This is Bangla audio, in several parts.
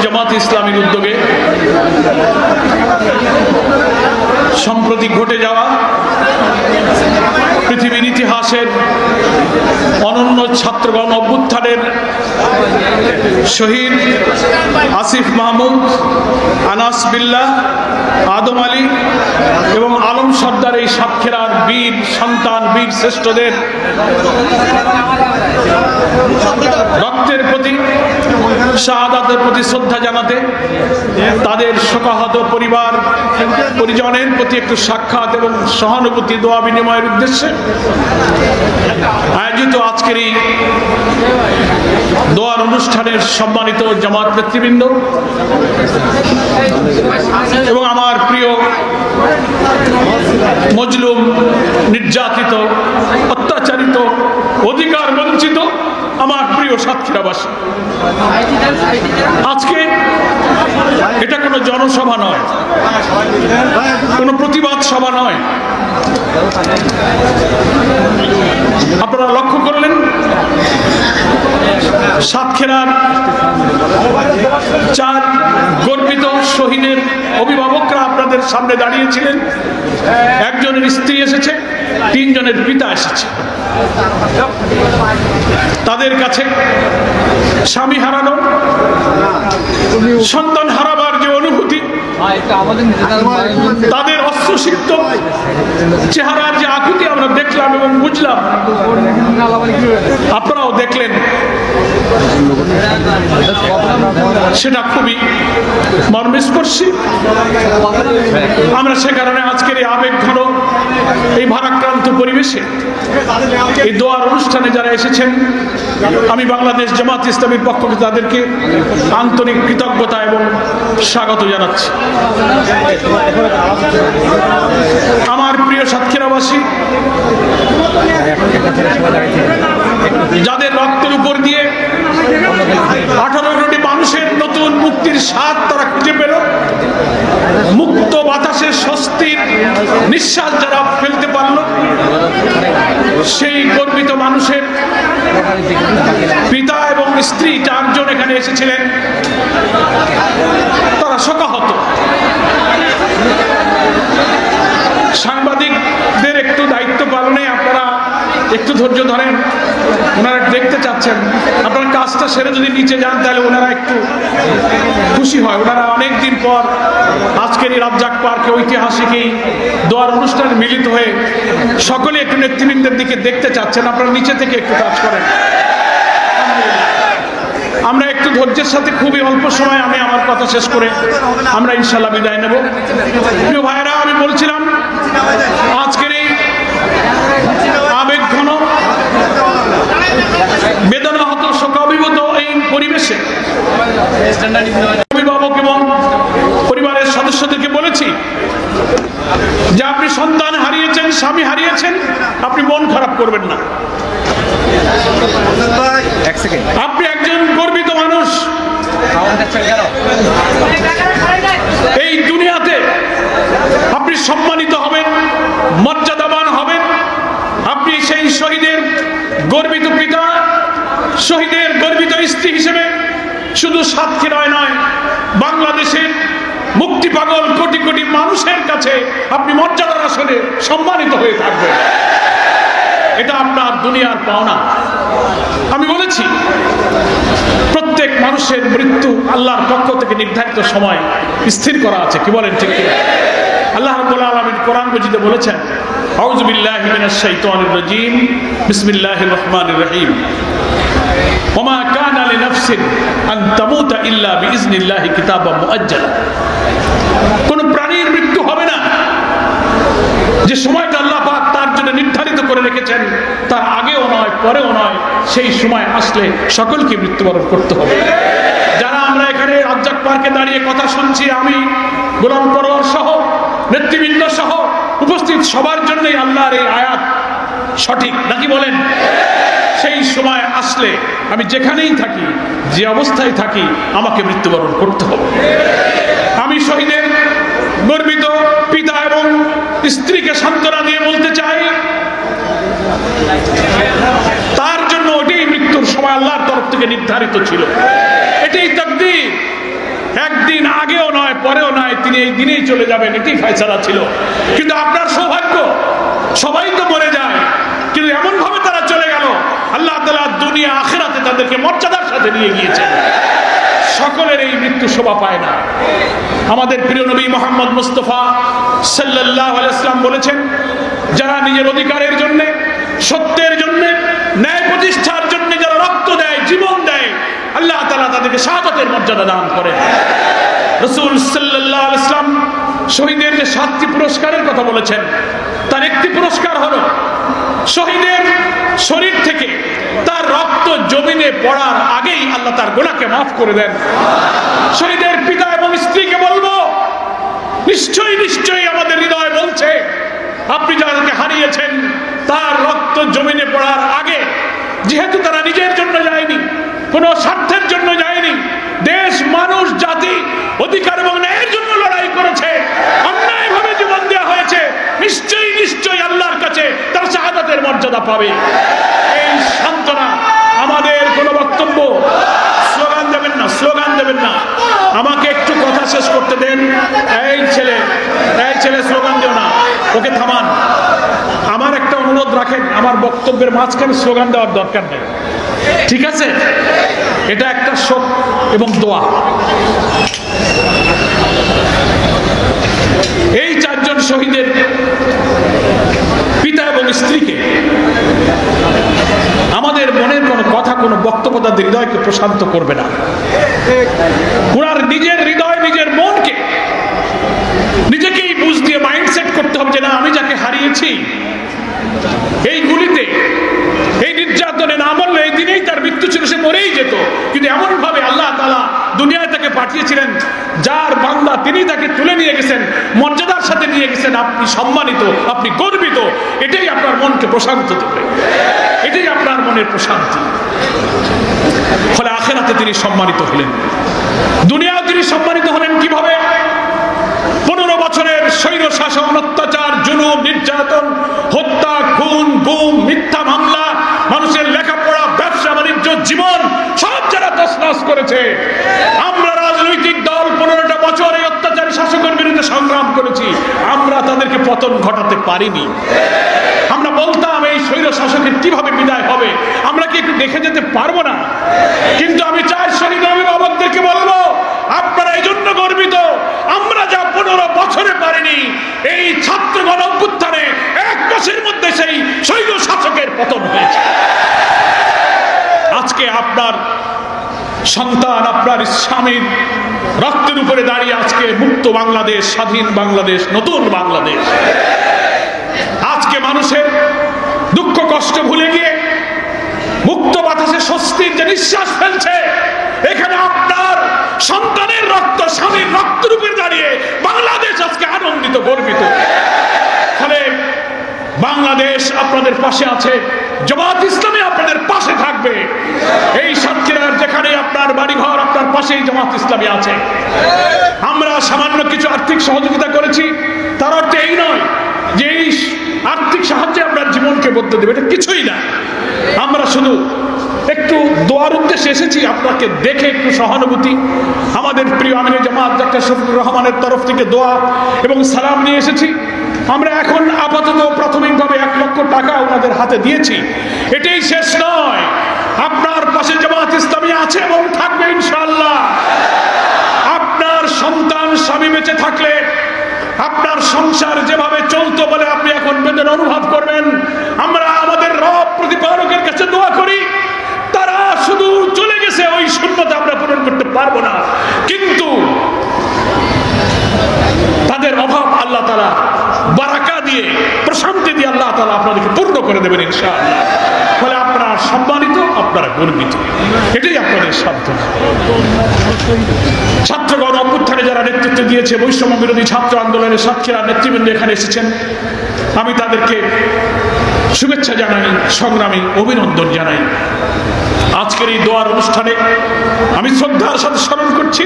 জামাত ইসলামীর উদ্যোগে সম্প্রতি ঘটে যাওয়া পৃথিবীর ইতিহাসের অনন্য ছাত্রগণ অভ্যুত্থানের শহীদ আসিফ মাহমুদ, আনাস বিল্লাহ, আদম আলী এবং আলম সর্দার এই সাতক্ষীরার বীর সন্তান, বীর শ্রেষ্ঠদের রক্তের প্রতি, শাহাদাতের প্রতি শ্রদ্ধা জানাতে, তাদের শোকাহত পরিবার পরিজনের প্রতি একটু সাক্ষাৎ এবং সহানুভূতি দোয়া বিনিময়ের উদ্দেশ্যে আয়োজিত আজকের এই দোয়ার অনুষ্ঠানের সম্মানিত জামাত নেতৃবৃন্দ এবং আমার প্রিয় মজলুম, নির্যাতিত, অত্যাচারিত, অধিকার বঞ্চিত আমার প্রিয় সাতক্ষীরাবাসী, আজকে এটা কোনো জনসভা নয়, কোনো প্রতিবাদ সভা নয়। আপনারা লক্ষ্য করলেন সাতক্ষীরার 4 গর্বিত শহীদের অভিভাবকরা আপনাদের সামনে দাঁড়িয়েছিলেন। একজনের স্ত্রী এসেছে, 3 জনের পিতা এসেছে। তাদের কাছে স্বামী হারানো, সন্তান হারাবার যে অনুভূতি, তাদের অস্ত্রসিক্ত চেহারার যে আকুতি আমরা দেখলাম এবং বুঝলাম, আপনারাও দেখলেন, সেটা খুবই মর্মস্পর্শী। আমরা সে কারণে আজকের এই আবেগ ঘন, এই ভারাক্রান্ত পরিবেশে এই দোয়ার অনুষ্ঠানে যারা এসেছেন, আমি বাংলাদেশ জামাত ইসলামীর পক্ষ থেকে তাদেরকে আন্তরিক কৃতজ্ঞতা এবং স্বাগত জানাচ্ছি। আমার প্রিয় সাতক্ষীরাবাসী, যাদের রক্তের উপর দিয়ে 18 কোটি মানুষের নতুন মুক্তির স্বাদ তারা খুঁজে পেল, মুক্ত বাতাসে স্বস্তির নিঃশ্বাস যারা ফেলতে পারল, সেই গর্বিত মানুষের পিতা এবং স্ত্রী 4 জন এখানে এসেছিলেন। তারা শোকাহত। সাংবাদিকদের একটু দায়িত্ব পালনে আপনারা একটু ধৈর্য ধরেন। ওনারা দেখতে চাচ্ছেন, আপনার কাজটা সেরে যদি নিচে যান তাহলে ওনারা একটু খুশি হয়। ওনারা অনেকদিন পর আজকের এই রাজ্জাক পার্কে ঐতিহাসিক এই দোয়ার অনুষ্ঠানে মিলিত হয়ে সকলে একটু নেতৃবৃন্দের দিকে দেখতে চাচ্ছেন। আপনারা নিচে থেকে একটু কাজ করেন। আমরা একটু ধৈর্যের সাথে, খুবই অল্প সময় আমি আমার কথা শেষ করে আমরা ইনশাল্লাহ বিদায় নেব। প্রিয় ভাইয়েরা, আমি বলছিলাম আজকের এই আবেগ ঘন, বেদনাহত, শোকাভিভূত এই পরিবেশে অভিভাবক এবং পরিবারের সদস্যদেরকে বলেছি যে আপনি সন্তান হারিয়েছেন, স্বামী হারিয়েছেন, আপনি মন খারাপ করবেন না। আপনি একজন গর্বিত মানুষ। এই দুনিয়াতে আপনি সম্মানিত হবেন, মর্যাদাবান হবেন। আপনি সেই শহীদের গর্বিত পিতা, শহীদের গর্বিত স্ত্রী হিসেবে শুধু সাতক্ষীরায় নয়, বাংলাদেশের মুক্তি পাগল কোটি কোটি মানুষের কাছে আপনি মর্যাদার আসনে সম্মানিত হয়ে থাকবেন। এটা আপনার দুনিয়ার পাওনা। আমি বলেছি, প্রত্যেক মানুষের মৃত্যু আল্লাহর পক্ষ থেকে নির্ধারিত সময় স্থির করা আছে। কি বলেন, ঠিক কিনা? আল্লাহ রাব্বুল আলামিন কোরআন মাজিদে বলেছেন, আউযু বিল্লাহি মিনাশ শাইতানির রাজীম, বিসমিল্লাহির রহমানির রহিম, ওমা কানা লিনাফসিন আন তামুতা ইল্লা বিইজনিল্লাহি কিতাবাম মুআজ্জালা। কোন প্রাণীর মৃত্যু হবে না, যে সময়টা আল্লাহ পাক তার জন্য নির্ধারিত করে রেখেছেন, তার আগেও নয়, পরেও নয়, সেই সময় আসলে সকলকে মৃত্যুবরণ করতে হবে। যারা আমরা এখানে রাজ্জাক পার্কে দাঁড়িয়ে কথা শুনছি, আমি গোলাম পরোয়ার সহ নেতৃবৃন্দ সহ উপস্থিত সবার জন্যই আল্লাহর এই আয়াত সঠিক, নাকি বলেন? সেই সময় আসলে আমি যেখানেই থাকি, যে অবস্থায় থাকি, আমাকে মৃত্যুবরণ করতে হবে। আমি শহীদের গর্বিত পিতা এবং স্ত্রীকে সান্ত্বনা দিয়ে বলতে চাই, তার জন্য ওটাই মৃত্যুর সময় আল্লাহর তরফ থেকে নির্ধারিত ছিল, এটাই তাকদীর। একদিন আগেও নয় পরেও নয়, তিনি এই দিনেই চলে যাবেন, এটাই ফয়সালা ছিল। কিন্তু আপনার সৌভাগ্য, সবাই তো মরে যায়, কিন্তু এমন ভাবে তারা চলে গেল, আল্লাহ তাআলা দুনিয়া আখিরাতে তাদেরকে মর্যাদার সাথে নিয়ে গিয়েছেন। সকলের এই মৃত্যু শোভা পায় না। আমাদের প্রিয় নবী মুহাম্মদ মুস্তাফা সাল্লাল্লাহু আলাইহি ওয়াসাল্লাম বলেছেন, যারা নিজের অধিকারের জন্য, সত্যের জন্য, ন্যায় প্রতিষ্ঠার জন্য যারা রক্ত দেয়, জীবন দেয়, আল্লাহ তাআলা তাদেরকে শাহাদাতের মর্যাদা দান করেন। রাসূল সাল্লাল্লাহু আলাইহি ওয়াসাল্লাম শহীদের যে 7টি পুরস্কারের কথা বলেছেন, তার একটি পুরস্কার হলো শহীদের শরীর থেকে তার রক্ত জমিনে পড়ার আগেই আল্লাহ তার গুনাহকে মাফ করে দেন। শহীদের পিতা এবং স্ত্রীকে বলবো, নিশ্চয়ই নিশ্চয়ই আমাদের হৃদয় বলছে, আপনি যাদেরকে হারিয়েছেন তার রক্ত জমিনে পড়ার আগে, যেহেতু তারা নিজের জন্য যায়নি, কোনো স্বার্থের জন্য যায়নি, দেশ, মানুষ, জাতি, অধিকার এবং ন্যায়ের জন্য লড়াই করেছে, অন্যায়ভাবে জীবন দেওয়া হয়েছে, নিশ্চয়ই নিশ্চয়ই আল্লাহর কাছে তার শাহাদাতের মর্যাদা পাবে। এই সান্ত্বনা আমাদের কোনো বক্তব্য। স্লোগান দেবেন না, স্লোগান দেবেন না, আমাকে একটু কথা শেষ করতে দেন। এই ছেলে স্লোগান দেও না, ওকে থামান। আমার একটা অনুরোধ রাখেন, আমার বক্তব্যের মাঝখানে স্লোগান দেওয়ার দরকার নেই, ঠিক আছে? এটা একটা শোক এবং দোয়া। এই 4 জন শহীদের পিতা এবং স্ত্রীকে আমাদের মনের কোনো কথা, কোনো বক্তব্য তাদের হৃদয়কে প্রশান্ত করবে না। ওনার নিজের হৃদয়, নিজের মনকে নিজেকেই বুঝ দিয়ে মাইন্ডসেট করতে হবে যে না, আমি যাকে হারিয়েছি এই গুলিতে, এই নির্যাতনে না মরলে এই দিনেই তার মৃত্যু ছিল, সে মরেই যেত। কিন্তু এমন ভাবে আল্লাহ তাআলা দুনিয়ায় তাকে পাঠিয়েছিলেন, যার বান্দা তিনি তাকে তুলে নিয়ে গেছেন, মর্যাদার সাথে নিয়ে গেছেন। আপনি সম্মানিত, আপনি গর্বিত, এটাই আপনার মনকে প্রশান্ত দেবে, এটাই আপনার মনের প্রশান্তি। ফলে আখিরাতে তিনি সম্মানিত হলেন, দুনিয়াও তিনি সম্মানিত হলেন। কিভাবে? 15 বছরের স্বৈর শাসন, অত্যাচার, জুলুম, নির্যাতন, হত্যা, খুন, গুম, মিথ্যা মামলা, মানুষের লেখাপড়া, ব্যবসা বাণিজ্য, জীবন সব যারা তছনছ করেছে, আমরা রাজনৈতিক দল 15টা বছর এই অত্যাচারী শাসকের বিরুদ্ধে সংগ্রাম করেছি, আমরা তাদেরকে পতন ঘটাতে পারিনি। আমরা বলতাম এই স্বৈর শাসকের কিভাবে বিদায় হবে, আমরা কি একটু দেখে যেতে পারবো না? কিন্তু আমি চাই শহীদ অভিভাবকদেরকে বলবো, আপনারা এই জন্য গর্বিত, আমরা যা 15 বছরে পারিনি, এই ছাত্রগণ অভ্যুত্থানে 1 মাসের মধ্যে সেই স্বৈর শাসকের পতন হয়েছে। আজকে আপনার সন্তান, আপনার স্বামীর রক্তের উপরে দাঁড়িয়ে আজকে মুক্ত বাংলাদেশ, স্বাধীন বাংলাদেশ, নতুন বাংলাদেশ। আজকে মানুষের দুঃখ কষ্ট ভুলে গিয়ে মুক্ত বাতাসে স্বস্তির যে নিঃশ্বাস ফেলছে, এখানে আপনার সন্তানের রক্ত, স্বামীর রক্তের উপরে দাঁড়িয়ে বাংলাদেশ আজকে আনন্দিত, গর্বিত। ফলে বাংলাদেশ আপনাদের পাশে আছে, জামাত ইসলামী আপনাদের পাশে থাকবে। এই সাতক্ষীরার যেখানে আপনার বাড়িঘর, আপনার পাশেই জামাত ইসলামী আছে। আমরা সামান্য কিছু আর্থিক সহযোগিতা করেছি, তার অর্থ এই নয় যে এই আর্থিক সাহায্যে আপনার জীবনকে বদলে দেবে, এটা কিছুই না। আমরা শুধু একটু দোয়ার উদ্দেশ্যে এসেছি, আপনাকে দেখে একটু সহানুভূতি। আমাদের প্রিয় আমিরে জামাত ডাক্তার শফিকুর রহমানের তরফ থেকে দোয়া এবং সালাম নিয়ে এসেছি। আমরা এখন আপাতত প্রাথমিকভাবে 1 লক্ষ টাকা ওনাদের হাতে দিয়েছি, এটাই শেষ নয়। আপনার পাশে জামাত ইসলামী আছে এবং থাকবে ইনশাআল্লাহ। আপনার সন্তান, স্বামী বেঁচে থাকলে আপনার সংসার যেভাবে চলতো বলে আপনি এখন বেদনা অনুভব করবেন, আমরা আমাদের রব প্রতিপালকের কাছে দোয়া করি, তারা শুধু চলে গেছে, ওই শূন্যতা আমরা পূরণ করতে পারবো না, কিন্তু তাদের অভাব আল্লাহ তাআলা বারাকা দিয়ে, প্রশান্তি দিয়ে আল্লাহ তাআলা আপনাদেরকে পূর্ণ করে দেবেন ইনশাআল্লাহ। ফলে আপনারা সম্মানিত, আপনারা গর্বিত, এটাই আপনাদের সাধনা। ছাত্রগণ অভ্যুত্থানে যারা নেতৃত্ব দিয়েছে, বৈষম্য বিরোধী ছাত্র আন্দোলনের সাতক্ষীরা নেতৃবৃন্দ এখানে এসেছেন, আমি তাদেরকে শুভেচ্ছা জানাই, সংগ্রামী অভিনন্দন জানাই। আজকের এই দোয়ার অনুষ্ঠানে আমি শ্রদ্ধার সাথে স্মরণ করছি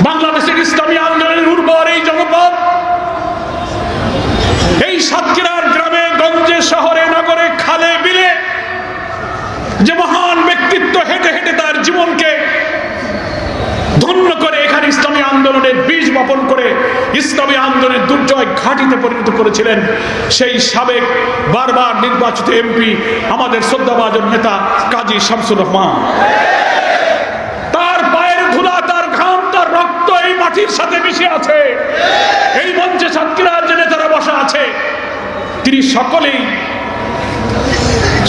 বাংলাদেশের ইসলামী আন্দোলনের উর্বর এই জনপদ, এই সাতক্ষীরার গ্রামে গঞ্জে, শহরে, নগরে, খালে, বিলে যে মহান ব্যক্তিত্ব হেঁটে হেঁটে তার জীবনকে ধন্য করে এখানে আন্দোলনের বীজ বপন করে ইসলামী আন্দোলনের দুর্জয় ঘাঁটিতে পরিণত করেছিলেন সেই সাবেক বারবার নির্বাচিত এমপি আমাদের শ্রদ্ধাভাজন নেতা কাজী শামসুর রহমান। তার পায়ের ধুলা, তার ঘাম, তার রক্ত এই মাটির সাথে মিশে আছে। এই মঞ্চে সাতক্ষীরার যে নেতারা বসা আছে তিনি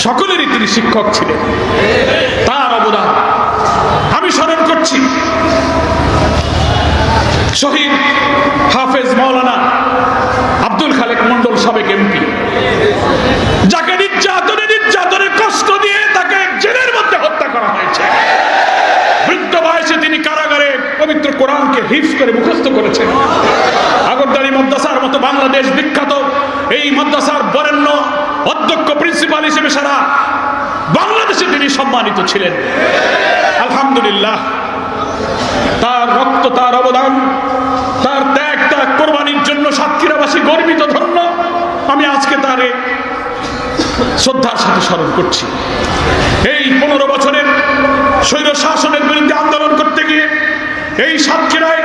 সকলেরই তিনি শিক্ষক ছিলেন। তার অবদান আমি স্মরণ করছি শহীদ হাফেজ মাওলানা আব্দুল খালেক মন্ডল, সাবেক এমপি, যাকে নির্যাতনে কষ্ট দিয়ে তাকে জেলের মধ্যে হত্যা করা হয়েছে। বৃদ্ধ বয়সে তিনি কারাগারে পবিত্র কোরআনকে হিফজ করে মুখস্থ করেছেন। আগরদারি মাদ্রাসার মতো বাংলাদেশ বিখ্যাত এই মাদ্রাসার বরেণ্য অধ্যক্ষ, প্রিন্সিপাল হিসেবে সারা বাংলাদেশে তিনি সম্মানিত ছিলেন। আলহামদুলিল্লাহ, তার রক্ত, তার অবদান, তার ত্যাগ, তার কোরবানির জন্য সাতক্ষীরাবাসী গর্বিত, ধন্য। আমি আজকে তার শ্রদ্ধার সাথে স্মরণ করছি। এই 15 বছরের স্বৈর শাসনের বিরুদ্ধে আন্দোলন করতে গিয়ে এই সাতক্ষীরায়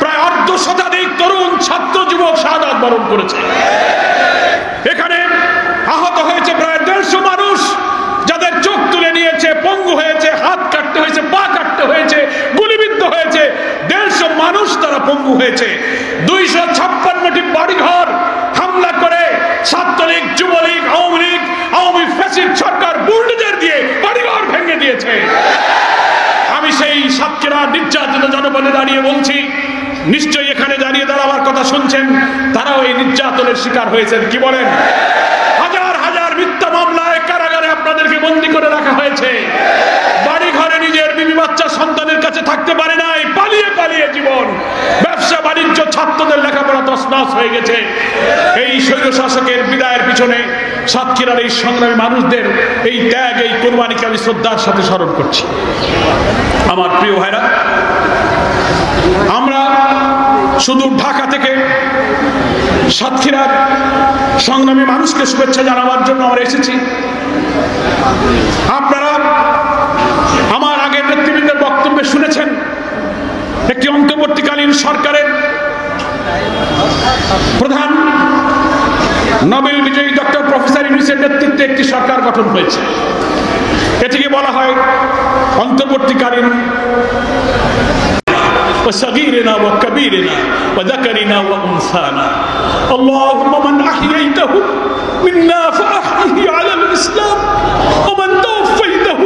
প্রায় অর্ধ শতাধিক তরুণ ছাত্র যুবক শাহাদাত বরণ করেছে। এখানে আহত হয়েছে প্রায় 150 মানুষ, যাদের চোখ তুলে নিয়েছে, পঙ্গু হয়েছে, হাত কাটতে হয়েছে, পা কাটতে হয়েছে, গুলিবিদ্ধ হয়েছে। 150 মানুষ তারা পঙ্গু হয়েছে। 256টি বাড়িঘর হামলা করে ছাত্রলীগ, যুবলীগ, আওয়ামী ফ্যাসিস্ট সরকার বুলডোজার দিয়ে বাড়িঘর ভেঙে দিয়েছে। আমি সেই সাতক্ষীরা নির্যাতিত জনপদে দাঁড়িয়ে বলছি, নিশ্চয়ই এখানে দাঁড়িয়ে দাঁড়াবার কথা শুনছেন, তারাও এই নির্যাতনের শিকার হয়েছেন। কি বলেন? হাজার হাজার মিথ্যা মামলায় কারাগারে আপনাদেরকে বন্দী করে রাখা হয়েছে। বাড়ি ঘরে নিজের বিবি বাচ্চা সন্তানের কাছে থাকতে পারে নাই, পালিয়ে পালিয়ে জীবন, ব্যবসা বাণিজ্য, ছাত্রদের লেখাপড়া তছনছ হয়ে গেছে। এই স্বৈর শাসকের বিদায়ের পিছনে সাতক্ষীরার এই সংগ্রামী মানুষদের এই ত্যাগ, এই কোরবানিকে আমি শ্রদ্ধার সাথে স্মরণ করছি। আমার প্রিয় ভাইরা, আমরা শুধু ঢাকা থেকে সাতক্ষীরার সংগ্রামী মানুষকে শুভেচ্ছা জানাবার জন্য আমরা এসেছি। আপনারা আমার আগের নেতৃবৃন্দের বক্তব্যে শুনেছেন, একটি অন্তর্বর্তীকালীন সরকারের প্রধান নোবেল বিজয়ী ডক্টর প্রফেসর ইউনূসের নেতৃত্বে একটি সরকার গঠন হয়েছে। এটিকে বলা হয় অন্তর্বর্তীকালীন وصغيرنا وكبيرنا وذكرنا وأنثانا اللهم من أحييته منا فأحيه على الإسلام ومن توفيته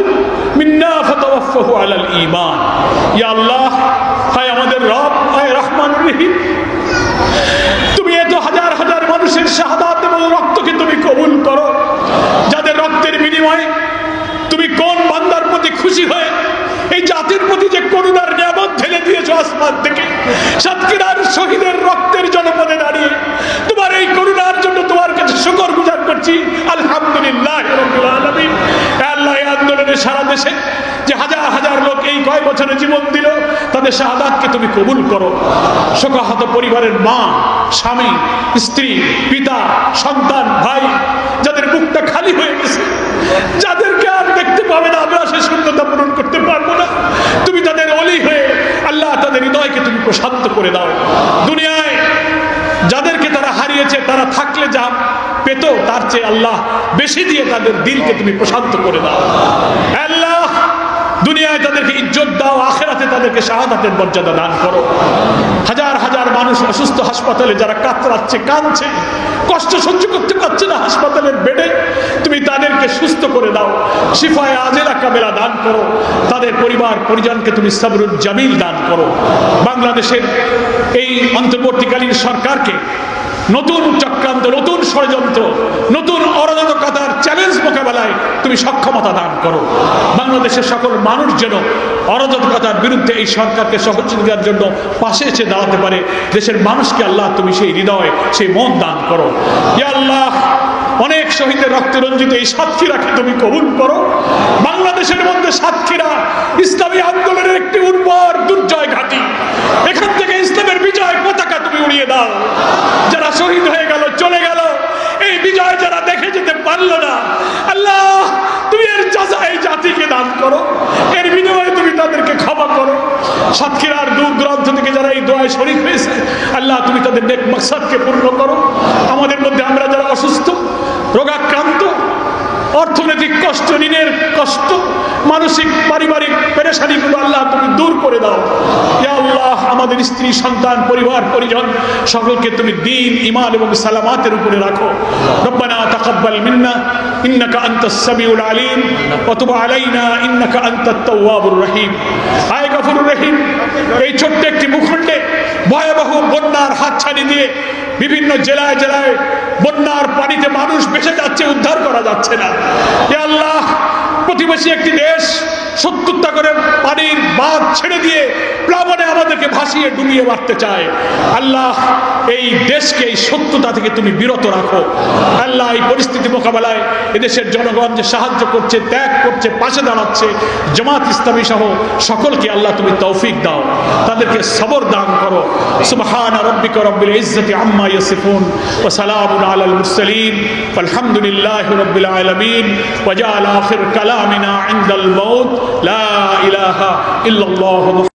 منا فتوفه على الإيمان يا الله هاي আমাদের রব, হায় রহমান রহিম, তুমি এত হাজার হাজার মানুষের শাহাদাত এবং রক্তকে তুমি কবুল করো, যাদের রক্তের বিনিময়ে তুমি কোন বান্দার প্রতি খুশি হয়ে এই জাতির প্রতি যে করুণার নিয়ামত ঢেলে দিয়েছো আসমান থেকে। সাতক্ষীরার শহীদের রক্তের জনপদে দাঁড়িয়ে তোমার এই করুণার জন্য তোমার কাছে শুকর গুজার করছি। আলহামদুলিল্লাহ রাব্বিল আলামিন। আল্লাহ, এই আন্দোলনে সারা দেশে যে হাজার হাজার লোক এই কয় বছরে জীবন দিল, তাদের শাহাদাতকে তুমি কবুল করো। শোকাহত পরিবারের মা, স্বামী, স্ত্রী, পিতা, সন্তান, ভাই, যাদের বুকটা খালি হয়ে গেছে, যাদেরকে আর দেখতে পাবে না, আমরা সে শূন্যতা পূরণ করতে পারবো না, তুমি তাদের ওলি হয়ে আল্লাহ তাদের হৃদয়কে তুমি প্রশান্ত করে দাও। দুনিয়ায় যাদেরকে তারা হারিয়েছে, তারা থাকলে যা পেত তার চেয়ে আল্লাহ বেশি দিয়ে তাদের দিলকে তুমি প্রশান্ত করে দাও। আল্লাহ, দুনিয়ায় তাদেরকে ইজ্জত দাও, আখিরাতে তাদেরকে শাহাদাতের মর্যাদা দান করো। হাজার হাজার মানুষ অসুস্থ হাসপাতালে, যারা কাতরাচ্ছে, কাঁদছে, কষ্ট সহ্য করতে পারছে না হাসপাতালের বেডে, তুমি তাদেরকে সুস্থ করে দাও, শিফায়ে আজেলা কামেলা দান করো। তাদের পরিবার পরিজনকে তুমি সবরুল জামিল দান করো। বাংলাদেশের এই অন্তর্বর্তীকালীন সরকারকে নতুন চক্রান্ত, নতুন ষড়যন্ত্র, নতুন অরাজকতার চ্যালেঞ্জ মোকাবেলায় তুমি সক্ষমতা দান করো। বাংলাদেশের সকল মানুষ যেন অরাজকতার বিরুদ্ধে এই সরকারকে সহযোগিতার জন্য পাশে এসে দাঁড়াতে পারে। দেশের মানুষকে আল্লাহ তুমি সেই হৃদয়, সেই মন দান করো। ইয়া আল্লাহ, অনেক শহীদের রক্তে রঞ্জিত এই সাতক্ষীরাকে তুমি কবুল করো। বাংলাদেশের মধ্যে সাতক্ষীরা ইসলামী আন্দোলনের একটি উর্বর দুর্জয় ঘাঁটি। এখান থেকে ইসলামের বিজয় পতাকা তুমি উড়িয়ে দাও। যারা শহীদ হয়ে গেল, চলে গেল, এই বিজয় যারা দেখে যেতে পারলো না, আল্লাহ তুমি এর জাযা এই জাতিকে দান করো, এর বিনিময়ে তুমি তাদেরকে ক্ষমা করো। সাতক্ষীরার দূর দূরান্ত থেকে যারা এই দোয়া বিনিময়ে শরীক হয়েছে। আল্লাহ তুমি তাদের নেক মাকসাদকে পূর্ণ করো। আমাদের মধ্যে আমরা যারা অসুস্থ, রোগাক্রান্ত, অর্থনৈতিক কষ্ট, ঋণের কষ্ট, মানসিক পারিবারিক পেরেশানিগুলো আল্লাহ তুমি দূর করে দাও। ইয়া আল্লাহ, আমাদের স্ত্রী, সন্তান, পরিবার পরিজন সকলকে তুমি দ্বীন, ঈমান এবং সালামাতের উপরে রাখো। রব্বানা তাকাব্বাল মিন্না ইন্নাকা আনতাস সামিউল আলিম ওয়া তুব আলাইনা ইন্নাকা আনতাত তাওয়াবুর রহিম। আয় গফুরুর রহিম, এই ছোট্ট একটি ভূখণ্ডে ভয়াবহ বন্যার হাতছানি দিয়ে বিভিন্ন জেলায় জেলায় বন্যার পানিতে মানুষ ভেসে যাচ্ছে, উদ্ধার করা যাচ্ছে না। হে আল্লাহ, প্রতিবেশী একটি দেশ 70টা করে পানির বাঁধ ছেড়ে দিয়ে প্লাবনে আমাদেরকে ভাসিয়ে ডুবিয়ে মারতে চায়। আল্লাহ, এই দেশকে এই শত্রুতা থেকে তুমি বিরত রাখো। আল্লাহ, এই পরিস্থিতি মোকাবেলায় এদেশের জনগণ যে সাহায্য করছে, ত্যাগ করছে, পাশে দাঁড়াচ্ছে, জামাত ইসলামী সহ সকলকে আল্লাহ তুমি তৌফিক দাও, তাদেরকে সবর দান করো। সুবহান রাব্বিকা রাব্বিল ইজ্জাতি আম্মা ইয়াসিফুন ওয়া সালামুন আলাল মুরসালিন ওয়ালহামদুলিল্লাহি রাব্বিল আলামিন ওয়া জাআল আখির কালামিনা ইনদাল মাউত লা ইলাহা ইল্লাল্লাহ।